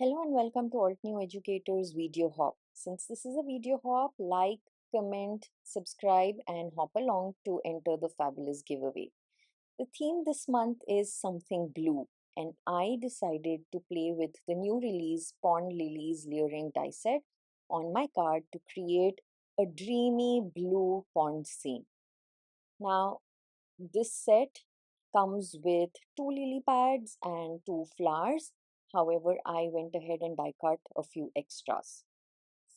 Hello and welcome to Altenew Educators Video Hop. Since this is a video hop, like, comment, subscribe, and hop along to enter the fabulous giveaway. The theme this month is something blue, and I decided to play with the new release Pond Lilies layering die set on my card to create a dreamy blue pond scene. Now, this set comes with two lily pads and two flowers. However, I went ahead and die cut a few extras.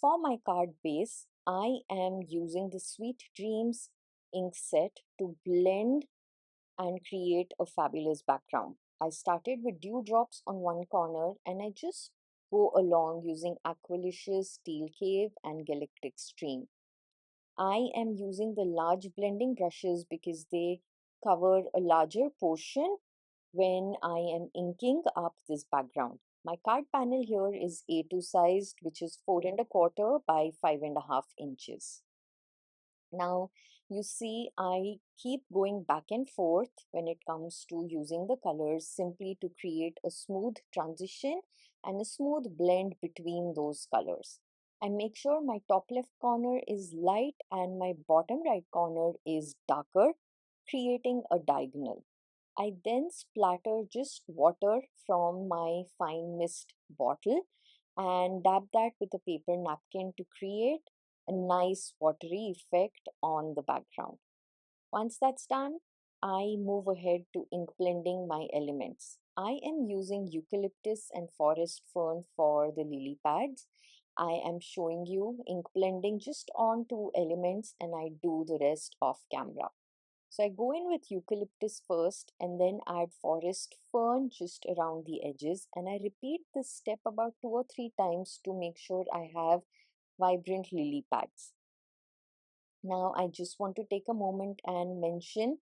For my card base, I am using the Sweet Dreams ink set to blend and create a fabulous background. I started with dewdrops on one corner and I just go along using Aqualicious, Steel Cave and Galactic Stream. I am using the large blending brushes because they cover a larger portion when I am inking up this background. My card panel here is A2 sized, which is 4¼ by 5½ inches. Now, you see, I keep going back and forth when it comes to using the colors simply to create a smooth transition and a smooth blend between those colors. I make sure my top left corner is light and my bottom right corner is darker, creating a diagonal. I then splatter just water from my fine mist bottle and dab that with a paper napkin to create a nice watery effect on the background. Once that's done, I move ahead to ink blending my elements. I am using eucalyptus and forest fern for the lily pads. I am showing you ink blending just on two elements and I do the rest off camera. So I go in with eucalyptus first and then add forest fern just around the edges, and I repeat this step about 2 or 3 times to make sure I have vibrant lily pads. Now I just want to take a moment and mention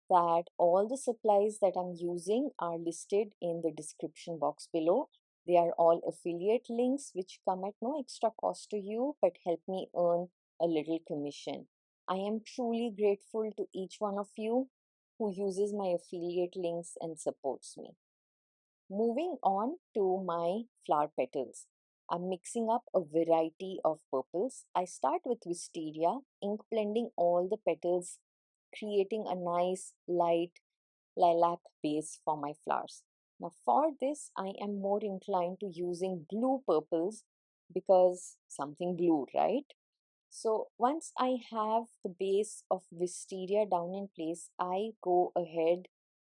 that all the supplies that I'm using are listed in the description box below. They are all affiliate links which come at no extra cost to you but help me earn a little commission. I am truly grateful to each one of you who uses my affiliate links and supports me. Moving on to my flower petals. I'm mixing up a variety of purples. I start with wisteria, ink blending all the petals, creating a nice light lilac base for my flowers. Now for this, I am more inclined to using blue purples because something blue, right? So once I have the base of wisteria down in place, I go ahead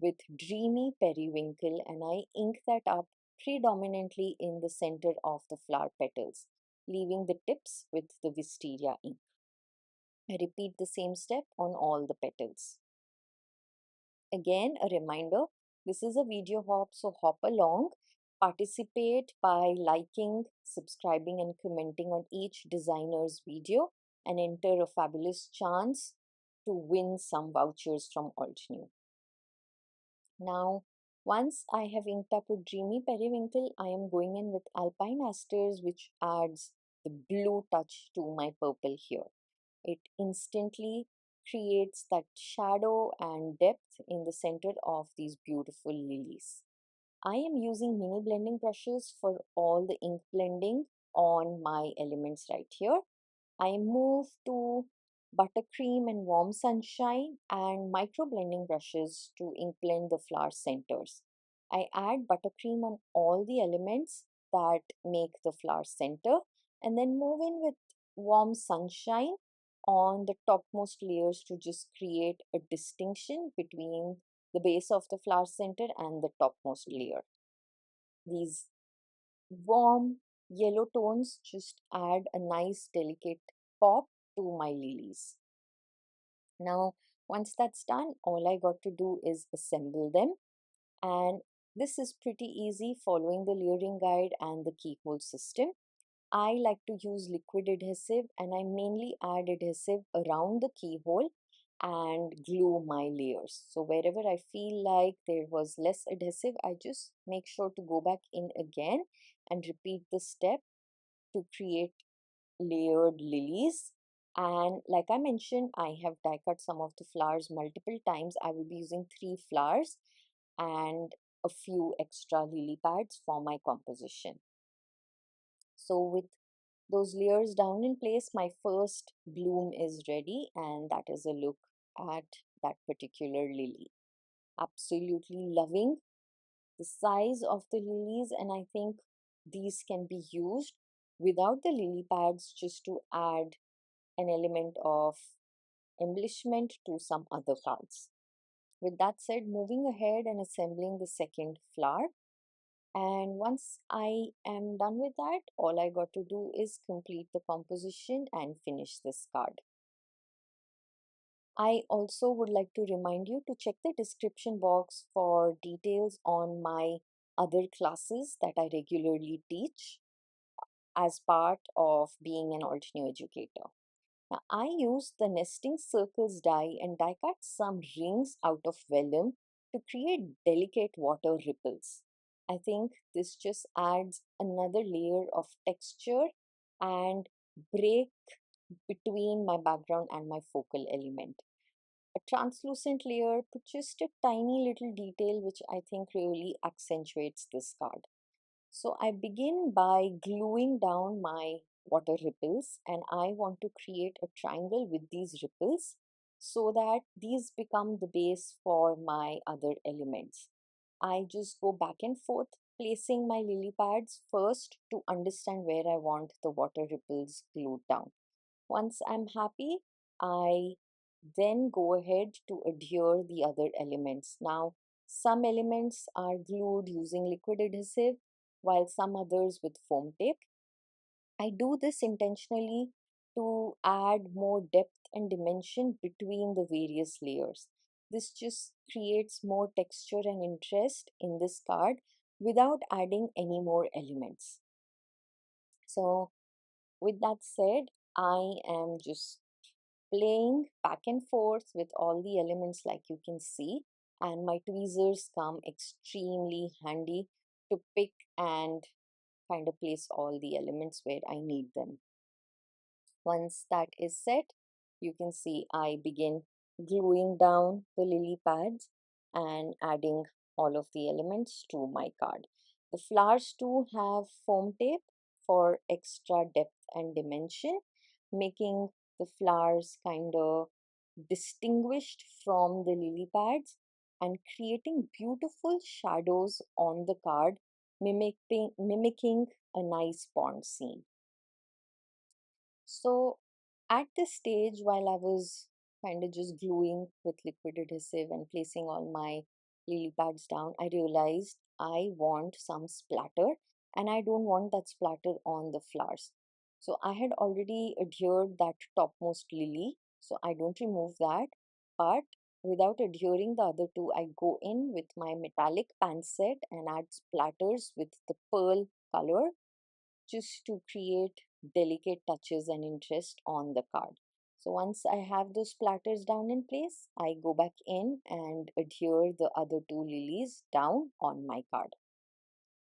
with dreamy periwinkle and I ink that up predominantly in the center of the flower petals, leaving the tips with the wisteria ink. I repeat the same step on all the petals. Again, a reminder, this is a video hop, so hop along. Participate by liking, subscribing and commenting on each designer's video and enter a fabulous chance to win some vouchers from Altenew. Now, once I have inked up with Dreamy Periwinkle, I am going in with Alpine Asters, which adds the blue touch to my purple here. It instantly creates that shadow and depth in the center of these beautiful lilies. I am using mini blending brushes for all the ink blending on my elements right here. I move to buttercream and warm sunshine and micro blending brushes to ink blend the flower centers. I add buttercream on all the elements that make the flower center and then move in with warm sunshine on the topmost layers to just create a distinction between the base of the flower center and the topmost layer. These warm yellow tones just add a nice delicate pop to my lilies. Now, once that's done, all I got to do is assemble them, and this is pretty easy following the layering guide and the keyhole system. I like to use liquid adhesive and I mainly add adhesive around the keyhole and glue my layers. So wherever I feel like there was less adhesive, I just make sure to go back in again and repeat the step to create layered lilies. And like I mentioned, I have die cut some of the flowers multiple times. I will be using 3 flowers and a few extra lily pads for my composition. So with those layers down in place, my first bloom is ready, and that is a look at that particular lily. Absolutely loving the size of the lilies, and I think these can be used without the lily pads just to add an element of embellishment to some other cards. With that said, moving ahead and assembling the second flower. And once I am done with that, all I got to do is complete the composition and finish this card. I also would like to remind you to check the description box for details on my other classes that I regularly teach as part of being an Altenew educator. Now, I used the nesting circles die and die cut some rings out of vellum to create delicate water ripples. I think this just adds another layer of texture and break between my background and my focal element. A translucent layer put just a tiny little detail which I think really accentuates this card. So I begin by gluing down my water ripples, and I want to create a triangle with these ripples so that these become the base for my other elements. I just go back and forth placing my lily pads first to understand where I want the water ripples glued down. Once I'm happy, I then go ahead to adhere the other elements. Now, some elements are glued using liquid adhesive, while some others with foam tape. I do this intentionally to add more depth and dimension between the various layers. This just creates more texture and interest in this card without adding any more elements. So, with that said, I am just playing back and forth with all the elements like you can see, and my tweezers come extremely handy to pick and kind of place all the elements where I need them. Once that is set, you can see I begin gluing down the lily pads and adding all of the elements to my card. The flowers too have foam tape for extra depth and dimension, making the flowers kind of distinguished from the lily pads and creating beautiful shadows on the card, mimicking a nice pond scene. So at this stage, while I was kind of just gluing with liquid adhesive and placing all my lily pads down, I realized I want some splatter and I don't want that splatter on the flowers. So I had already adhered that topmost lily, so I don't remove that. But without adhering the other two, I go in with my metallic pan set and add splatters with the pearl color just to create delicate touches and interest on the card. So once I have those splatters down in place, I go back in and adhere the other two lilies down on my card.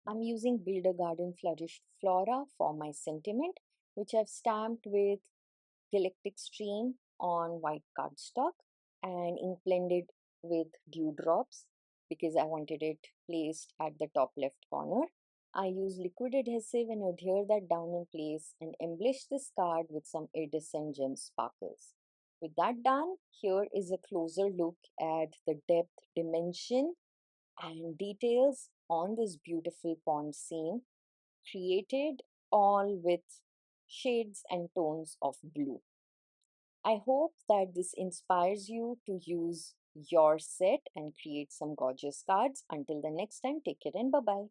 I'm using Build a Garden Flourished Flora for my sentiment, which I've stamped with galactic stream on white cardstock and ink blended with dewdrops because I wanted it placed at the top left corner. I use liquid adhesive and adhere that down in place and embellish this card with some iridescent gem sparkles. With that done, here is a closer look at the depth, dimension, and details on this beautiful pond scene, created all with shades and tones of blue. I hope that this inspires you to use your set and create some gorgeous cards. Until the next time, take care and bye bye.